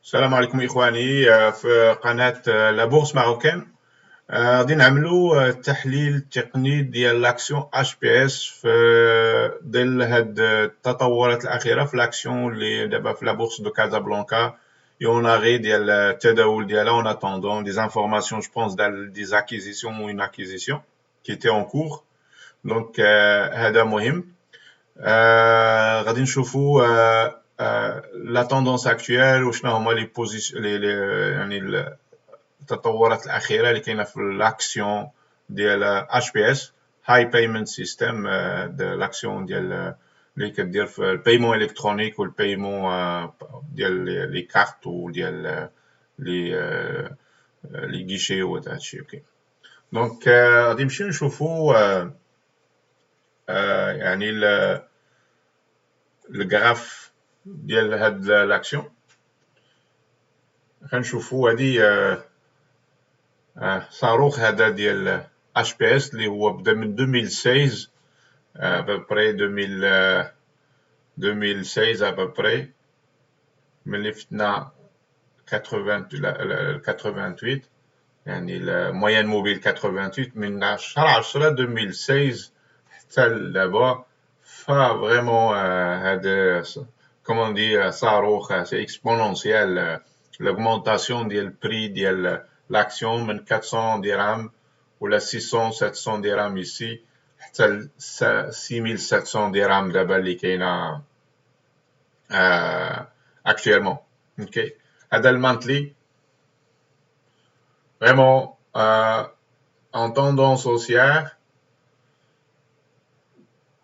السلام عليكم إخواني في قناة لا بورصة ماروكان. غادي نعملوا تحليل تقني ديال لاكسيون اش بي اس في ظل هاد التطورات الأخيرة في لاكسيون اللي دابا في لا بورصة دو كازابلانكا يوناغي ديال التداول ديالها اون اتوندون دي انفورماسيون جو بونس دي اكيزيسيون و اون اكيزيسيون كي تي اون كور. دونك هذا مهم. غادي نشوفوا لا توندونس اكطويل وشنو هما لي بوزيسيون يعني التطورات الاخيره اللي كاينه في الاكسيون ديال اش بي اس هاي بايمنت سيستم لاكسيون ديال اللي كدير في البايمون الكترونيك والبايمون ديال لي كارت وديال لي غيشي وهادشي. اوكي دونك غادي نمشيو نشوفوا يعني الجراف ديال هاد لاكسيون. غنشوفوا هادي صاروخ هذا ديال اش بي اس اللي هو بدا من 2016 ابري 2016 ابري ملي فتنا 88 يعني الموين موبيل 88 من شهر 10 2016 حتى دابا. ففريمون هذا كومون دي صاروخ سي اكسبونونسيال l'augmentation ديال البري ديال لاكسيون من 400 درهم ولا 600 700 درهم ici حتى 6700 درهم دابا اللي كاينه actuellement. اوكي هذا المانتلي فريمون en tendance haussière.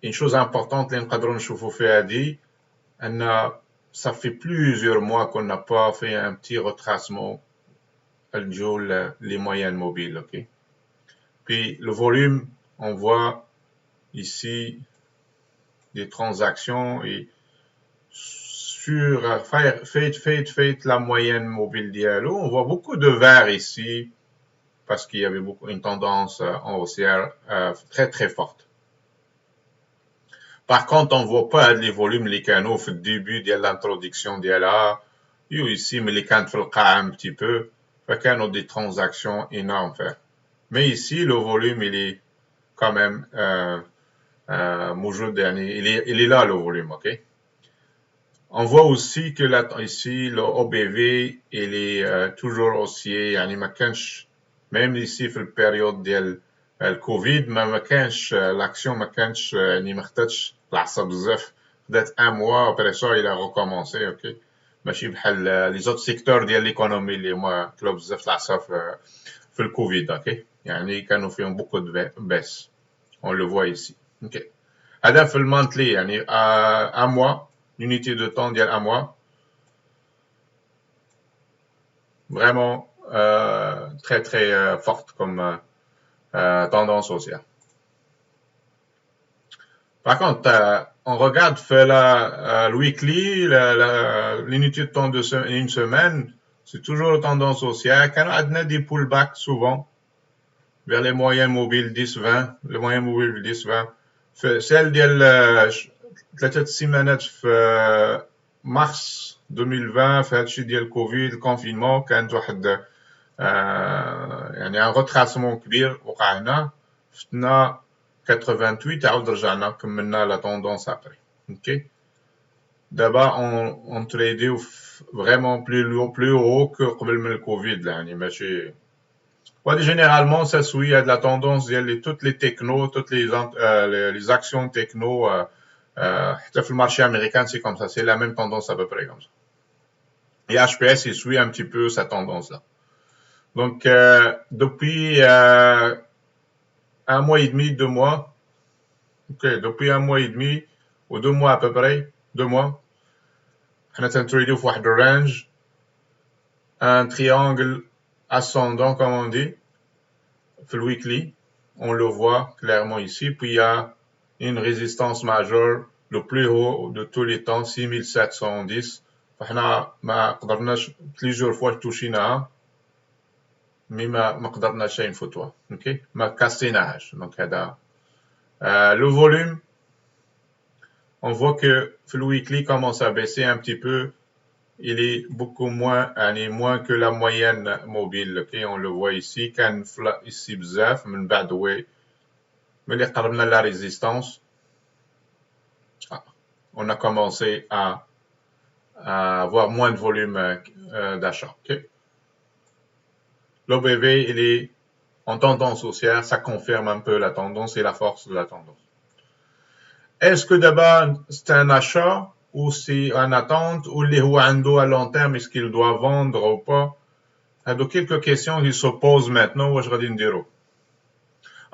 Une chose importante اللي نقدروا نشوفوا فيها دي ان ça fait plusieurs mois qu'on n'a pas fait un petit retracement les moyennes mobiles. Ok. Puis le volume, on voit ici des transactions et sur fait la moyenne mobile d'ILO, on voit beaucoup de vert ici parce qu'il y avait une tendance en haussière très très forte. Par contre, on ne voit pas les volumes, les canaux au début de l'introduction d'ILA. Ici, mais les canaux font un petit peu. Fait qu'il y a des transactions énormes. Mais ici, le volume, il est quand même il est là, le volume. Ok. On voit aussi que là, ici, le OBV, il est toujours haussier. Même ici, في البériode ديال الكوفيد ما كانش l'action ما كانش يعني ما خدتش العصا بزاف. خدات un mois après ça il a recommencé. اوكي ماشي بحال لي زوت سيكتور ديال ليكونومي اللي هما كلاو بزاف العصا في الكوفيد. اوكي يعني كانوا فيهم بوكو دو بيس. on le voit ici. اوكي هذا في المانتلي يعني un mois l'unité de temps ديال un mois vraiment très très forte comme tendance haussière. Par contre, on regarde le weekly, l'unité de temps de une semaine, c'est toujours tendance haussière. Quand on a des pullbacks souvent vers les moyens mobiles 10-20, les moyens mobiles 10-20, celle de 3 semaines في mars 2020 في هادشي ديال الكوفيد الكونفينمون كانت واحد يعني ان retracement كبير وقع هنا فتنا 88 عاود رجعنا كملنا لا توندونس ابري. اوكي دابا اون تريديو فريمون بلو هو كو قبل من الكوفيد يعني ماشي. وهادي جينيرالمون سا سوي هاد لا توندونس ديال توت لي تكنو توت لي زاكسيون تكنو حتى في المارشي امريكان سي كوم سا سي لا ميم توندونس ا peu près comme ça. Et HPS il suit un petit peu sa tendance là. Donc depuis un mois et demi, 2 mois. Ok, depuis un mois et demi ou 2 mois à peu près, 2 mois, on a introduit واحد range, un triangle ascendant comme on dit, le weekly, on le voit clairement ici, puis il y a une résistance majeure, le plus haut de tous les temps, 6710. فاحنا ما قدرناش plusieurs fois توشيناها مي ما قدرناش نفوتوها. اوكي ما كاسيناهاش. دونك هذا le volume, on voit que le weekly commence à baisser un petit peu il est beaucoup moins, moins que la moyenne mobile. Okay? On le voit ici, كان ici بزاف من بعد ملي قربنا la résistance, on a commencé à avoir moins de volume d'achat. Okay? L'OBV, il est en tendance haussière, ça confirme un peu la tendance et la force de la tendance. Est-ce que d'abord c'est un achat ou c'est une attente ou les à long terme, est-ce qu'il doit vendre ou pas? Donc quelques questions qui se posent maintenant. واش غادي نديرو؟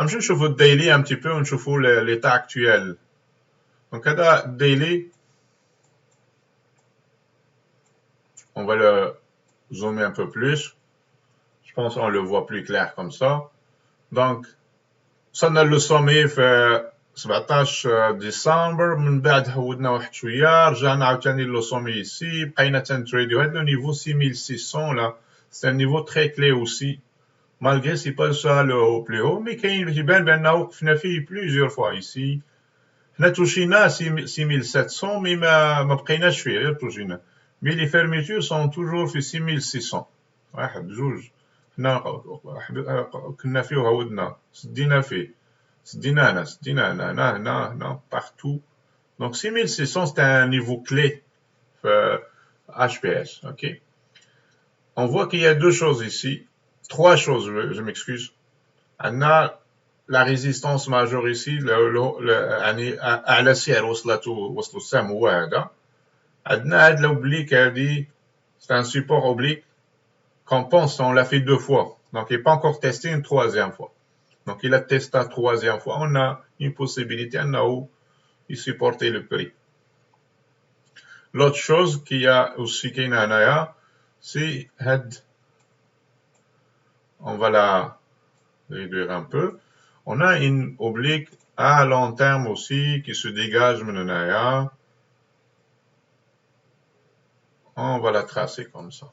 نمشيو نشوفوا الديلي un petit peu ونشوفوا l'état actuel. Donc هذا الديلي on va le zoomer un peu plus. Je pense qu'on le voit plus clair comme ça. Donc وصلنا للسومي في 17 ديسمبر، من بعد هودنا واحد شويه، رجعنا عاوتاني للسومي ici، بقينا تنتريديو هاد لو نيفو 6600 là، c'est un niveau très clé aussi. Malgré c'est pas ça le plus haut, mais كاين يبان بانه وقفنا فيه plusieurs fois ici. حنا توشينا 6700 مي ما بقيناش فيه، غير توشينا. مي لي فيرميتور سون توجور في 6600. واحد جوج حنا كنا فيه وهودنا سدينا فيه. Non, partout. Donc 6600, c'est un niveau clé HPS. Ok. On voit qu'il y a deux choses ici, trois choses. Je m'excuse. On a la résistance majeure ici, على سعر وصلوا السهم هو هذا. عندنا هذا l'oblique هذه, c'est un support oblique qu'on pense, on l'a fait deux fois. Donc il n'est pas encore testé une troisième fois. Donc, il a testé la troisième fois. On a une possibilité de supporter le prix. L'autre chose qu'il y a aussi, c'est, on va la réduire un peu. On a une oblique à long terme aussi qui se dégage. On va la tracer comme ça.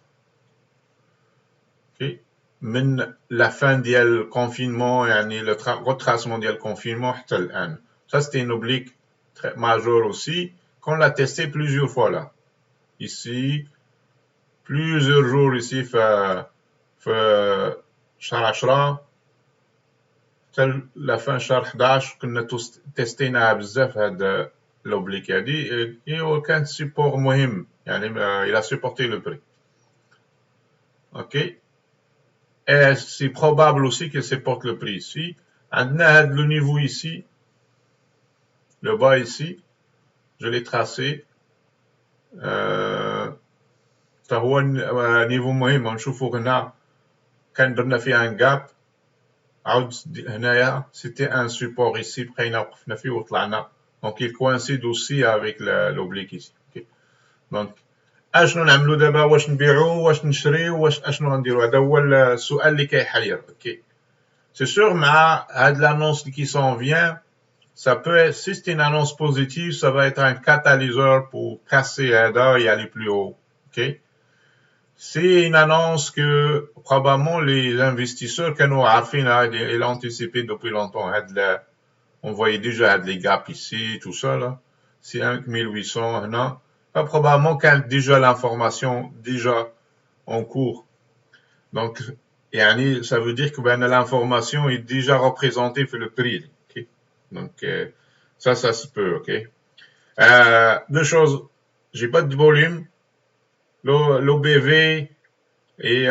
Ok. من la fin du confinement يعني le retracement du confinement حتى الآن. Ça c'était une oblique très majeure aussi qu'on l'a testé plusieurs fois là. Ici plusieurs jours ici في شهر 10 حتى la fin شهر 11 كنا تستيناها بزاف هاد l'oblique هادي وكانت support مهم يعني il a supporté le prix. OK. Et c'est probable aussi qu'il supporte le prix ici. Le niveau ici, le bas ici, je l'ai tracé. هو niveau مهم نشوفوا هنا كان درنا فيه un gap. عاود هنايا c'était un support ici بقينا وقفنا فيه وطلعنا. Donc il coïncide aussi avec l'oblique ici. Okay. Donc اشنو نعملو دابا؟ واش نبيعو واش نشريو واش اشنو غنديرو؟ هذا هو السؤال اللي كيحير. اوكي سي سور مع هاد l'annonce qui s'en vient, ça peut être, si c'est une annonce positive, ça va être un catalyseur pour casser هذا et aller plus haut. OK. C'est une annonce que probablement les investisseurs كانوا عارفينها et l'ont anticipé depuis longtemps. On voyait déjà les gaps ici, tout ça là. C'est 1800 هنا. Probablement qu'il y a déjà l'information déjà en cours. Donc, ça veut dire que l'information est déjà représentée pour le prix. Okay? Donc, ça se peut. Okay? Deux choses. J'ai pas de volume. L'OBV il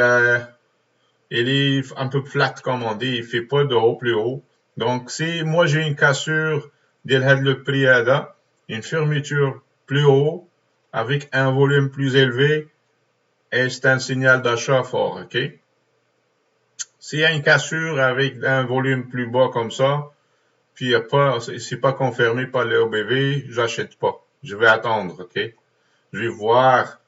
est un peu flat, comme on dit. Il fait pas de haut plus haut. Donc, si moi j'ai une cassure le prix une fermeture plus haut, avec un volume plus élevé, et c'est un signal d'achat fort, ok? S'il y a une cassure avec un volume plus bas comme ça, puis c'est pas confirmé par le OBV, j'achète pas. Je vais attendre, ok? Je vais voir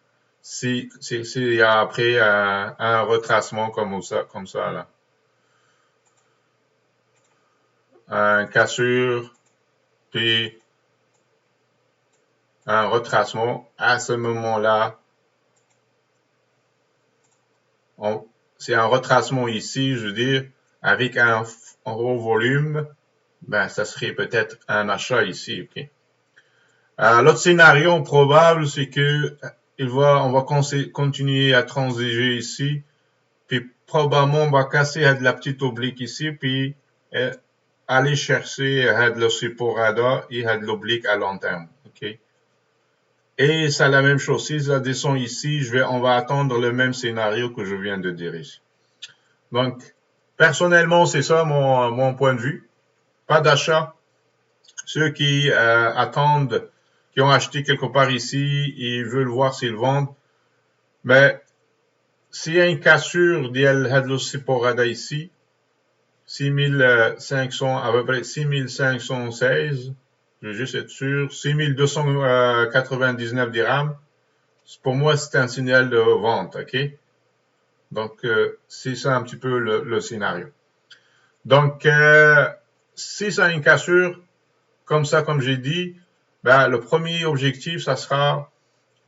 s'il y a après un retracement comme ça là. Un cassure, puis un retracement. À ce moment-là, c'est un retracement ici, je veux dire, avec un gros volume, ça serait peut-être un achat ici. Okay. L'autre scénario probable, c'est que on va continuer à transiger ici, puis probablement on va casser de la petite oblique ici, puis aller chercher le support et de l'oblique à long terme. OK? Et c'est la même chose. Si ça descend ici, on va attendre le même scénario que je viens de dire ici. Donc, personnellement, c'est ça mon point de vue. Pas d'achat. Ceux qui attendent, qui ont acheté quelque part ici, ils veulent voir s'ils vendent. Mais s'il y a une cassure d'El Siporada ici, 6500, à peu près 6516, je veux juste être sûr, 6299 dirhams, pour moi, c'est un signal de vente, OK? Donc, c'est ça un petit peu le scénario. Donc, si ça a une cassure, comme ça, comme j'ai dit, ben, le premier objectif, ça sera,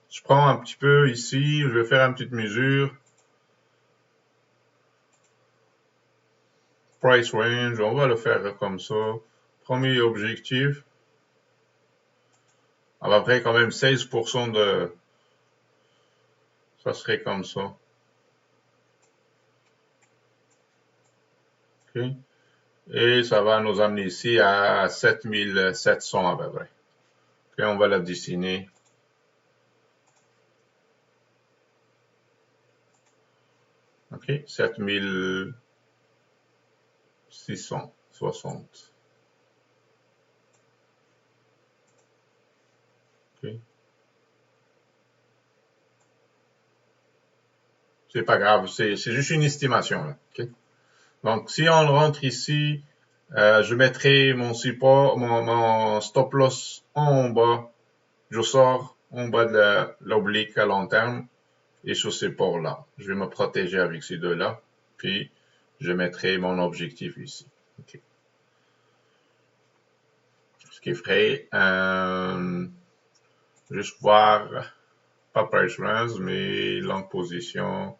je prends un petit peu ici, je vais faire une petite mesure. Price range, on va le faire comme ça. Premier objectif, à peu près quand même 16% de... Ça serait comme ça. Okay. Et ça va nous amener ici à 7700 à peu près. Okay, on va la dessiner. OK, 7660. Okay. C'est pas grave, c'est juste une estimation. Là. Okay. Donc, si on rentre ici, je mettrai mon support, mon stop loss en bas. Je sors en bas de l'oblique à long terme et sur ces ports-là. Je vais me protéger avec ces deux-là. Puis, je mettrai mon objectif ici. Okay. Ce qui ferait juste voir, pas price range, mais longue position.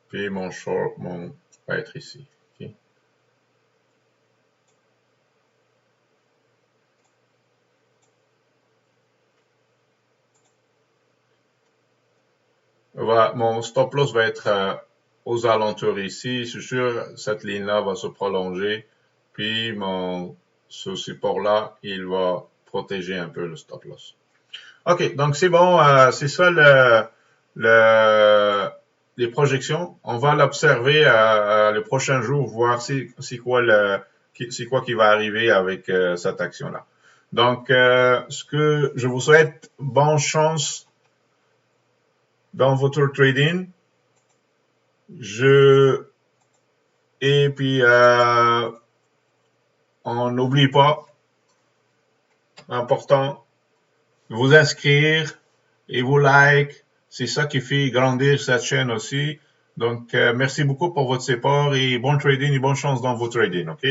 Puis mon short va être ici. Okay. Mon stop loss va être aux alentours ici. C'est sûr, cette ligne-là va se prolonger. Puis ce support-là, il va protéger un peu le stop loss. OK, donc c'est bon. C'est ça les projections. On va l'observer les prochains jours, voir c'est quoi qui va arriver avec cette action-là. Donc, ce que je vous souhaite, bonne chance dans votre trading. Et puis, on n'oublie pas, important, vous inscrire et vous like. C'est ça qui fait grandir cette chaîne aussi. Donc, merci beaucoup pour votre support et bon trading et bonne chance dans vos trading, OK?